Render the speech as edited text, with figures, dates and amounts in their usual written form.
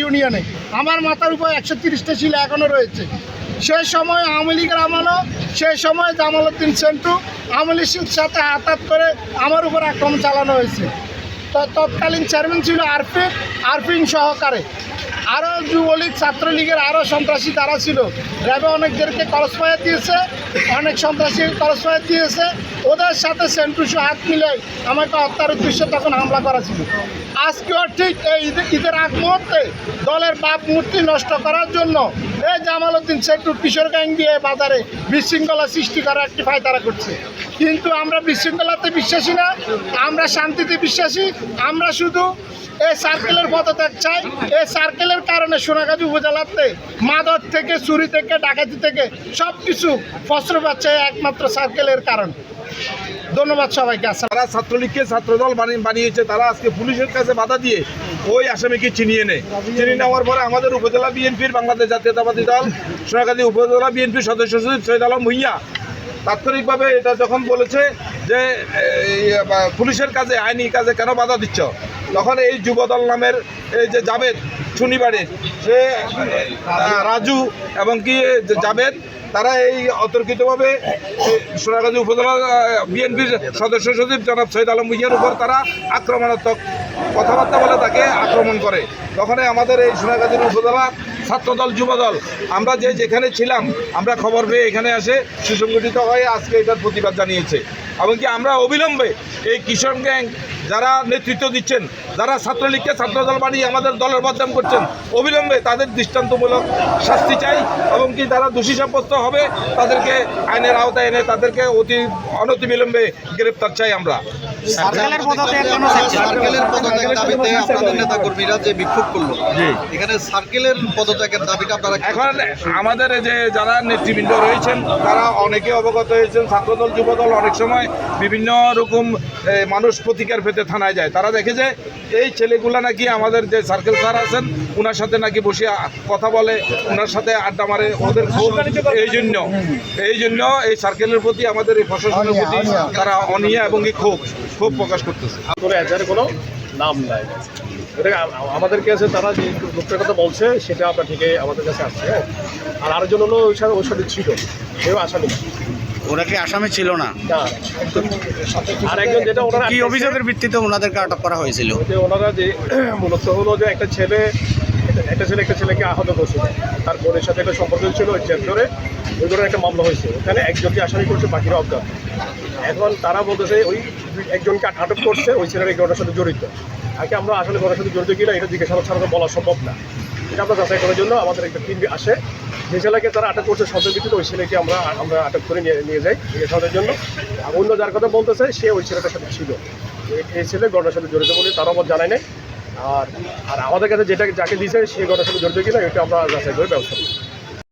ইউনিয়নে আমার মাথার উপর 130টা শিলা এখনও রয়েছে। সেই সময় আওয়ামী লীগের আমলও, সেই সময় জামালউদ্দিন সেন্টু আওয়ামী লীগের সাথে হাত করে আমার উপর আক্রমণ চালানো হয়েছে। তৎকালীন চেয়ারম্যান ছিল আরফিন সহকারে, আরও যুবলীগ ছাত্রলীগের আরও সন্ত্রাসী তারা ছিল। র্যাবে অনেকদেরকে করস ফায়ার দিয়েছে, অনেক সন্ত্রাসী করস ফায়ার দিয়েছে। ওদের সাথে সেন্টুসো হাত মিলে আমাকে হত্যার উদ্দেশ্যে তখন হামলা করা ছিল। আজকেও ঠিক এই ঈদের আগ মুহূর্তে দলের বাপ মূর্তি নষ্ট করার জন্য এই জামালউদ্দিন সেন্টু কিশোর গ্যাং দিয়ে বাজারে বিশৃঙ্খলা সৃষ্টি করার একটি ফায়দারা করছে। কিন্তু আমরা বিশৃঙ্খলাতে বিশ্বাসী না, আমরা শান্তিতে বিশ্বাসী। আমরা শুধু এই সার্কেলের পদত্যাগ চাই। এই সার্কেলের কারণে সোনাগাজী উপজেলাতে মাদক থেকে, চুরি থেকে, ডাকাতি থেকে সব কিছু ফসল পাচ্ছে একমাত্র সার্কেলের কারণ। ধন্যবাদ সবাইকে। তারা ছাত্রলীগকে ছাত্রদল বানিয়েছে, তারা আজকে পুলিশের কাছে বাধা দিয়ে ওই আসামিকে চিনিয়ে নেয়। চিনিয়ে নেওয়ার পরে আমাদের উপজেলা বিএনপির বাংলাদেশ জাতীয়তাবাদী দল সোনাগাজী উপজেলা বিএনপির সদস্য সচিব সৈয়দ আলম ভূঁইয়া তাৎক্ষণিকভাবে এটা যখন বলেছে যে পুলিশের কাজে, আইনি কাজে কেন বাধা দিচ্ছ, তখন এই যুবদল নামের এই যে জাবেদ শনিবারের, সে রাজু এবং কি জাবেদ, তারা এই অতর্কিতভাবে সোনাগাজী উপজেলা বিএনপির সদস্য সচিব জনাব সৈয়দ আলম ভূঁইয়ার উপর তারা আক্রমণাত্মক কথাবার্তা বলে তাকে আক্রমণ করে। তখনই আমাদের এই সোনাগাজীর উপজেলা ছাত্রদল, যুবদল, আমরা যেখানে ছিলাম, আমরা খবর পেয়ে এখানে আসে সুসংগঠিত হয়ে আজকে এটার প্রতিবাদ জানিয়েছে। এমনকি আমরা অবিলম্বে এই কিশোর গ্যাং যারা নেতৃত্ব দিচ্ছেন, যারা ছাত্রলীগকে ছাত্রদল বানিয়ে আমাদের দলের বদনাম করছেন, অবিলম্বে তাদের দৃষ্টান্তমূলক শাস্তি চাই এবং কি যারা দোষী সাব্যস্ত হবে তাদেরকে আইনের আওতায় এনে তাদেরকে অনতিবিলম্বে গ্রেপ্তার চাই আমরা। সার্কেলের দাবিতে আপনাদের নেতাকর্মীরা যে বিক্ষোভ করলো, এখানে সার্কেলের পদত্যাগের দাবিটা আপনারা এখন আমাদের যে যারা নেতৃবৃন্দ রয়েছেন তারা অনেকে অবগত হয়েছেন। ছাত্রদল, যুবদল অনেক সময় বিভিন্ন রকম মানুষ প্রতিকার পেতে থানায় যায়। তারা দেখে যে এই ছেলেগুলা নাকি আমাদের যে সার্কেল স্যার আছেন ওনার সাথে নাকি বসে কথা বলে, ওনার সাথে আড্ডা মারে, ওদের ক্ষোভ। এই জন্য এই সার্কেলের প্রতি, আমাদের এই প্রশাসনের প্রতি তারা অনীহা এবং ক্ষোভ প্রকাশ করতেছে। কোনো নাম নাই, এটা আমাদের কাছে তারা যে লোকটার কথা বলছে সেটা আপনার ঠিকই আমাদের কাছে আসছে। আর আরেকজন হলো ওই সাথে ছিল, সেও আসামি। ওরা কি আসামি ছিল না? আর একজন, যেটা ওনারা কি অভিযোগের ভিত্তিতে ওনাদেরকে আটক করা হয়েছিল? ওনারা যে মূলত হলো যে একটা ছেলেকে আহত করছিল, তার বোনের সাথে একটা সম্পর্ক ছিল, ওই জেল ধরে ওই ধরনের একটা মামলা হয়েছে। ওখানে একজনকে আসামি করছে, বাকিরা অজ্ঞাত। এখন তারা বলতেছে ওই একজনকে আটক করছে, ওই ছেলের এই ঘটনার সাথে জড়িত। আগে আমরা আসলে ঘটনার সাথে জড়িত কিনা এটা জিজ্ঞাসাবাদ ছাড়া বলা সম্ভব না। এটা আমরা যাচাই করার জন্য আমাদের একটা টিম আসে। যে ছেলেকে তারা আটক করছে সন্দেহের ভিত্তিতে ওই ছেলেকে আমরা আটক করে নিয়ে যাই জিজ্ঞাসাবাদের জন্য। আর অন্য যার কথা বলতেছে সে ওই ছেলেটার সাথে ছিল, এই ছেলে ঘটনার সাথে জড়িত বলে তারা আমার জানায় নাই। আর আমাদের কাছে যাকে দিয়েছে সে ঘটনার সাথে জড়িত কিনা এটা আমরা যাচাই করে ব্যবস্থা করি।